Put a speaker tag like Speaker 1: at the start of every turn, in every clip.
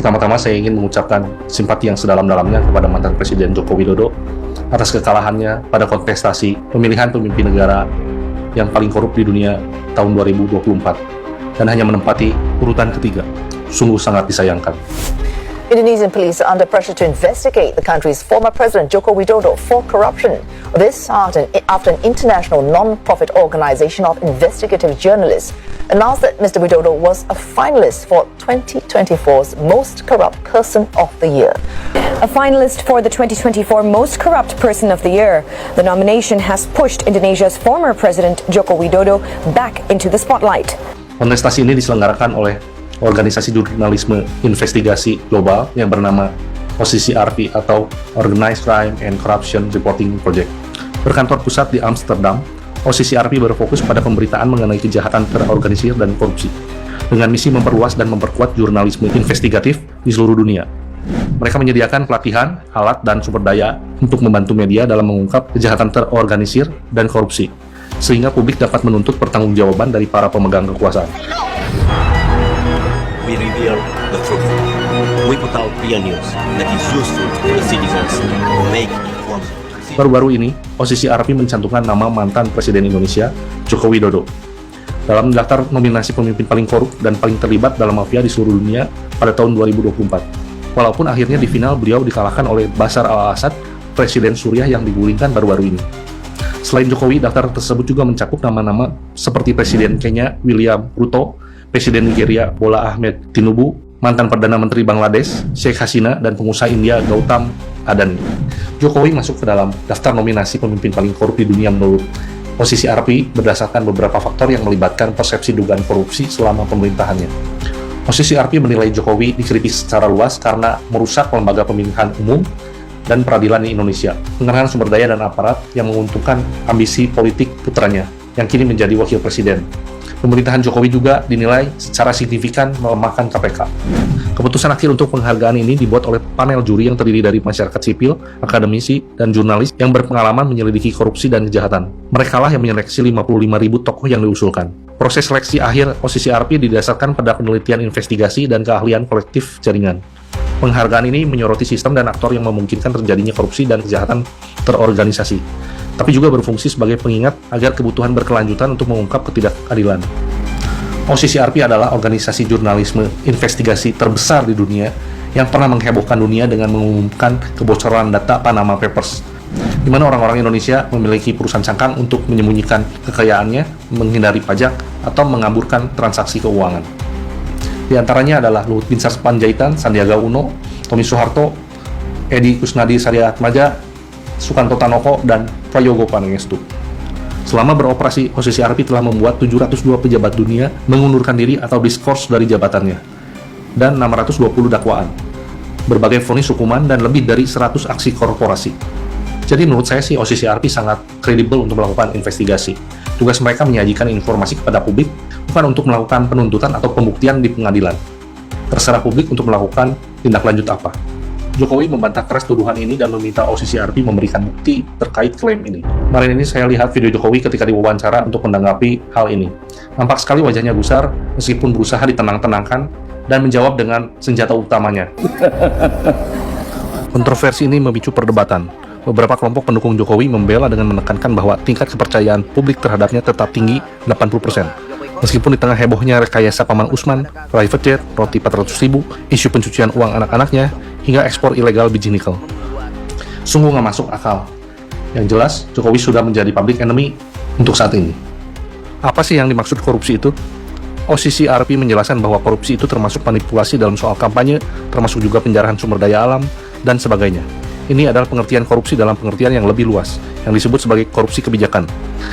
Speaker 1: Pertama-tama saya ingin mengucapkan simpati yang sedalam-dalamnya kepada mantan Presiden Joko Widodo atas kekalahannya pada kontestasi pemilihan pemimpin negara yang paling korup di dunia tahun 2024 dan hanya menempati urutan ketiga. Sungguh sangat disayangkan.
Speaker 2: Indonesian police are under pressure to investigate the country's former president Joko Widodo for corruption. This after an international non-profit organization of investigative journalists announced that Mr. Widodo was a finalist for 2024's Most Corrupt Person of the Year.
Speaker 3: A finalist for the 2024 Most Corrupt Person of the Year, the nomination has pushed Indonesia's former president Joko Widodo back into the spotlight.
Speaker 1: Kontestasi ini diselenggarakan oleh organisasi jurnalisme investigasi global yang bernama OCCRP atau Organized Crime and Corruption Reporting Project. Berkantor pusat di Amsterdam, OCCRP berfokus pada pemberitaan mengenai kejahatan terorganisir dan korupsi, dengan misi memperluas dan memperkuat jurnalisme investigatif di seluruh dunia. Mereka menyediakan pelatihan, alat, dan sumber daya untuk membantu media dalam mengungkap kejahatan terorganisir dan korupsi, sehingga publik dapat menuntut pertanggungjawaban dari para pemegang kekuasaan.
Speaker 4: We reveal the truth. We put out real news that is useful to the citizens to make informed decisions.
Speaker 1: Baru-baru ini, OCCRP mencantumkan nama mantan Presiden Indonesia, Joko Widodo, dalam daftar nominasi pemimpin paling korup dan paling terlibat dalam mafia di seluruh dunia pada tahun 2024. Walaupun akhirnya di final beliau dikalahkan oleh Bashar al-Assad, Presiden Suriah yang digulingkan baru-baru ini. Selain Jokowi, daftar tersebut juga mencakup nama-nama seperti Presiden Kenya William Ruto, Presiden Nigeria Bola Ahmed Tinubu, mantan Perdana Menteri Bangladesh Sheikh Hasina, dan pengusaha India Gautam Adani. Jokowi masuk ke dalam daftar nominasi pemimpin paling korup di dunia menurut OCCRP berdasarkan beberapa faktor yang melibatkan persepsi dugaan korupsi selama pemerintahannya. OCCRP menilai Jokowi dikritik secara luas karena merusak lembaga pemilihan umum dan peradilan di Indonesia, mengerahkan sumber daya dan aparat yang menguntungkan ambisi politik putranya yang kini menjadi wakil presiden. Pemerintahan Jokowi juga dinilai secara signifikan melemahkan KPK. Keputusan akhir untuk penghargaan ini dibuat oleh panel juri yang terdiri dari masyarakat sipil, akademisi, dan jurnalis yang berpengalaman menyelidiki korupsi dan kejahatan. Mereka lah yang menyeleksi 55.000 tokoh yang diusulkan. Proses seleksi akhir OCCRP didasarkan pada penelitian investigasi dan keahlian kolektif jaringan. Penghargaan ini menyoroti sistem dan aktor yang memungkinkan terjadinya korupsi dan kejahatan terorganisasi, tapi juga berfungsi sebagai pengingat agar kebutuhan berkelanjutan untuk mengungkap ketidakadilan. OCCRP adalah organisasi jurnalisme investigasi terbesar di dunia yang pernah menghebohkan dunia dengan mengumumkan kebocoran data Panama Papers, di mana orang-orang Indonesia memiliki perusahaan cangkang untuk menyembunyikan kekayaannya, menghindari pajak, atau mengaburkan transaksi keuangan. Di antaranya adalah Luhut Binsar Panjaitan, Sandiaga Uno, Tommy Soeharto, Edi Kusnadi Sariatmaja, Sukanto Tanoko, dan Prayogo Pangestu. Selama beroperasi, OCCRP telah membuat 702 pejabat dunia mengundurkan diri atau diskors dari jabatannya, dan 620 dakwaan, berbagai vonis hukuman, dan lebih dari 100 aksi korporasi. Jadi menurut saya sih OCCRP sangat kredibel untuk melakukan investigasi. Tugas mereka menyajikan informasi kepada publik, bukan untuk melakukan penuntutan atau pembuktian di pengadilan. Terserah publik untuk melakukan tindak lanjut apa. Jokowi membantah keras tuduhan ini dan meminta OCCRP memberikan bukti terkait klaim ini. Kemarin ini saya lihat video Jokowi ketika diwawancara untuk menanggapi hal ini. Nampak sekali wajahnya gusar meskipun berusaha ditenang-tenangkan dan menjawab dengan senjata utamanya. Kontroversi ini memicu perdebatan. Beberapa kelompok pendukung Jokowi membela dengan menekankan bahwa tingkat kepercayaan publik terhadapnya tetap tinggi 80%. Meskipun di tengah hebohnya rekayasa Paman Usman, private jet, roti 400.000, isu pencucian uang anak-anaknya, hingga ekspor ilegal biji nikel. Sungguh nggak masuk akal. Yang jelas, Jokowi sudah menjadi public enemy untuk saat ini. Apa sih yang dimaksud korupsi itu? OCCRP menjelaskan bahwa korupsi itu termasuk manipulasi dalam soal kampanye, termasuk juga penjarahan sumber daya alam, dan sebagainya. Ini adalah pengertian korupsi dalam pengertian yang lebih luas, yang disebut sebagai korupsi kebijakan.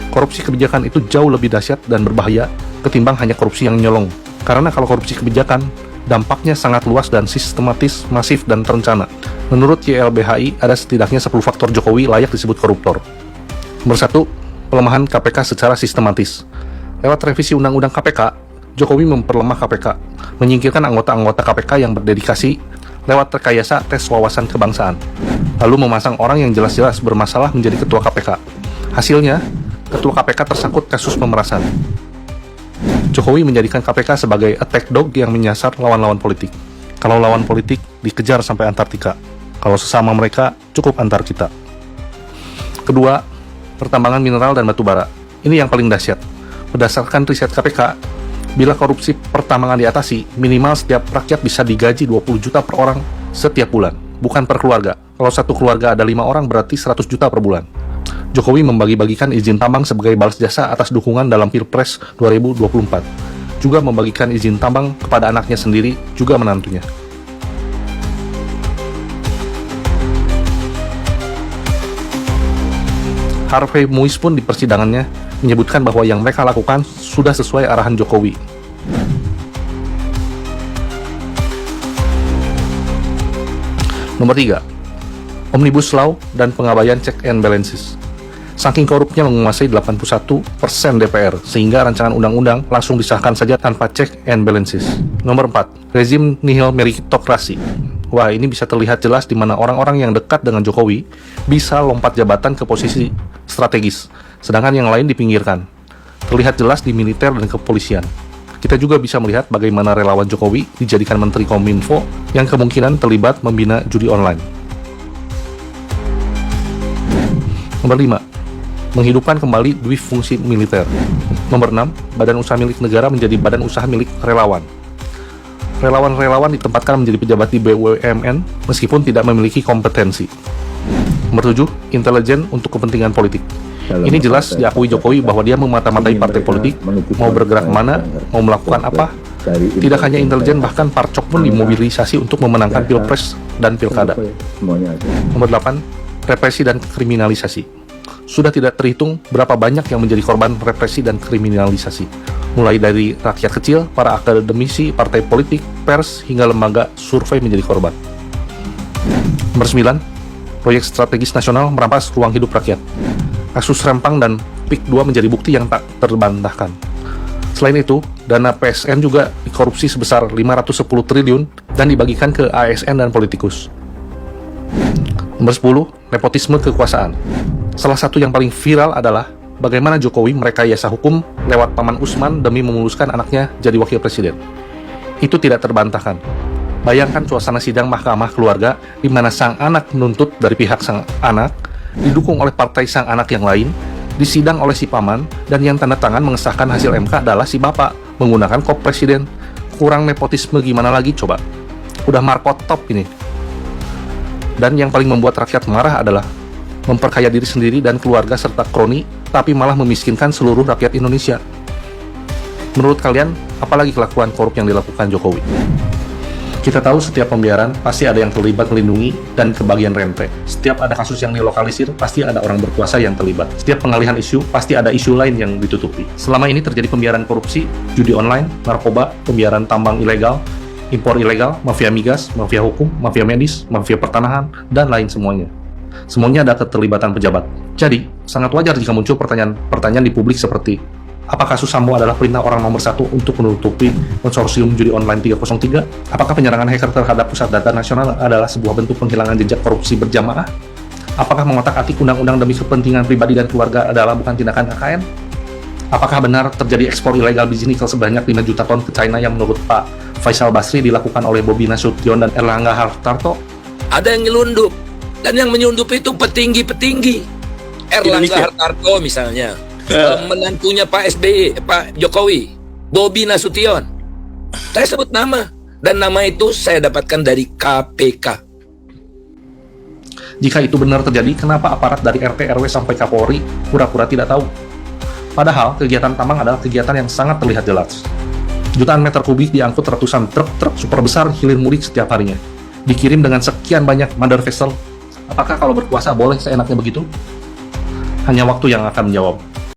Speaker 1: Korupsi kebijakan itu jauh lebih dahsyat dan berbahaya ketimbang hanya korupsi yang nyolong. Karena kalau korupsi kebijakan, dampaknya sangat luas dan sistematis, masif, dan terencana. Menurut YLBHI, ada setidaknya 10 faktor Jokowi layak disebut koruptor. Nomor 1, pelemahan KPK secara sistematis. Lewat revisi Undang-Undang KPK, Jokowi memperlemah KPK, menyingkirkan anggota-anggota KPK yang berdedikasi lewat rekayasa tes wawasan kebangsaan, lalu memasang orang yang jelas-jelas bermasalah menjadi ketua KPK. Hasilnya, ketua KPK tersangkut kasus pemerasan. Jokowi menjadikan KPK sebagai attack dog yang menyasar lawan-lawan politik. Kalau lawan politik, dikejar sampai Antartika. Kalau sesama mereka, cukup antar kita. Kedua, pertambangan mineral dan batu bara. Ini yang paling dahsyat. Berdasarkan riset KPK, bila korupsi pertambangan diatasi, minimal setiap rakyat bisa digaji 20 juta per orang setiap bulan, bukan per keluarga. Kalau satu keluarga ada 5 orang, berarti 100 juta per bulan. Jokowi membagi-bagikan izin tambang sebagai balas jasa atas dukungan dalam Pilpres 2024. Juga membagikan izin tambang kepada anaknya sendiri, juga menantunya. Harvey Muiz pun di persidangannya menyebutkan bahwa yang mereka lakukan sudah sesuai arahan Jokowi. Nomor 3, Omnibus Law dan pengabaian check and balances. Saking korupnya menguasai 81% DPR, sehingga rancangan undang-undang langsung disahkan saja tanpa check and balances. Nomor 4, rezim nihil meritokrasi. Wah, ini bisa terlihat jelas di mana orang-orang yang dekat dengan Jokowi bisa lompat jabatan ke posisi strategis, sedangkan yang lain dipinggirkan. Terlihat jelas di militer dan kepolisian. Kita juga bisa melihat bagaimana relawan Jokowi dijadikan Menteri Kominfo yang kemungkinan terlibat membina judi online. Nomor 5, menghidupkan kembali dui fungsi militer. Nomor 6, badan usaha milik negara menjadi badan usaha milik relawan. Relawan-relawan ditempatkan menjadi pejabat di BUMN meskipun tidak memiliki kompetensi. Nomor 7, intelijen untuk kepentingan politik. Ini jelas diakui Jokowi bahwa dia memata-matai partai politik, mau bergerak kemana, mau melakukan apa. Tidak hanya intelijen, bahkan Parcok pun dimobilisasi untuk memenangkan Pilpres dan Pilkada. Nomor 8, represi dan kriminalisasi. Sudah tidak terhitung berapa banyak yang menjadi korban represi dan kriminalisasi. Mulai dari rakyat kecil, para akademisi, partai politik, pers, hingga lembaga survei menjadi korban. Nomor 9, proyek strategis nasional merampas ruang hidup rakyat. Kasus Rempang dan PIK 2 menjadi bukti yang tak terbantahkan. Selain itu, dana PSN juga dikorupsi sebesar 510 triliun dan dibagikan ke ASN dan politikus. Nomor 10, nepotisme kekuasaan. Salah satu yang paling viral adalah bagaimana Jokowi merekayasa hukum lewat Paman Usman demi memuluskan anaknya jadi wakil presiden. Itu tidak terbantahkan. Bayangkan suasana sidang mahkamah keluarga di mana sang anak menuntut dari pihak sang anak, didukung oleh partai sang anak yang lain, disidang oleh si paman, dan yang tanda tangan mengesahkan hasil MK adalah si bapak menggunakan kop presiden. Kurang nepotisme gimana lagi coba? Udah markot top ini. Dan yang paling membuat rakyat marah adalah memperkaya diri sendiri dan keluarga serta kroni, tapi malah memiskinkan seluruh rakyat Indonesia. Menurut kalian, apalagi kelakuan korup yang dilakukan Jokowi? Kita tahu setiap pembiaran pasti ada yang terlibat melindungi dan kebagian rente. Setiap ada kasus yang dilokalisir, pasti ada orang berkuasa yang terlibat. Setiap pengalihan isu, pasti ada isu lain yang ditutupi. Selama ini terjadi pembiaran korupsi, judi online, narkoba, pembiaran tambang ilegal, impor ilegal, mafia migas, mafia hukum, mafia medis, mafia pertanahan, dan lain semuanya. Semuanya ada keterlibatan pejabat. Jadi, sangat wajar jika muncul pertanyaan di publik seperti, apakah kasus Sambo adalah perintah orang nomor 1 untuk menutupi konsorsium judi online 303? Apakah penyerangan hacker terhadap pusat data nasional adalah sebuah bentuk penghilangan jejak korupsi berjamaah? Apakah mengotak-atik undang-undang demi kepentingan pribadi dan keluarga adalah bukan tindakan KKN? Apakah benar terjadi ekspor ilegal biji nikel sebanyak 5 juta ton ke China yang menurut Pak Faisal Basri dilakukan oleh Bobi Nasution dan Erlangga Hartarto?
Speaker 5: Ada yang nyelundup, dan yang menyelundup itu petinggi-petinggi. Erlangga Hartarto misalnya, menantunya Pak SBY, Pak Jokowi, Bobi Nasution. Saya sebut nama, dan nama itu saya dapatkan dari KPK.
Speaker 1: Jika itu benar terjadi, kenapa aparat dari RT RW sampai Kapolri pura-pura tidak tahu? Padahal kegiatan tambang adalah kegiatan yang sangat terlihat jelas. Jutaan meter kubik diangkut ratusan truk super besar hilir mudik setiap harinya. Dikirim dengan sekian banyak mother vessel. Apakah kalau berkuasa boleh seenaknya begitu? Hanya waktu yang akan menjawab.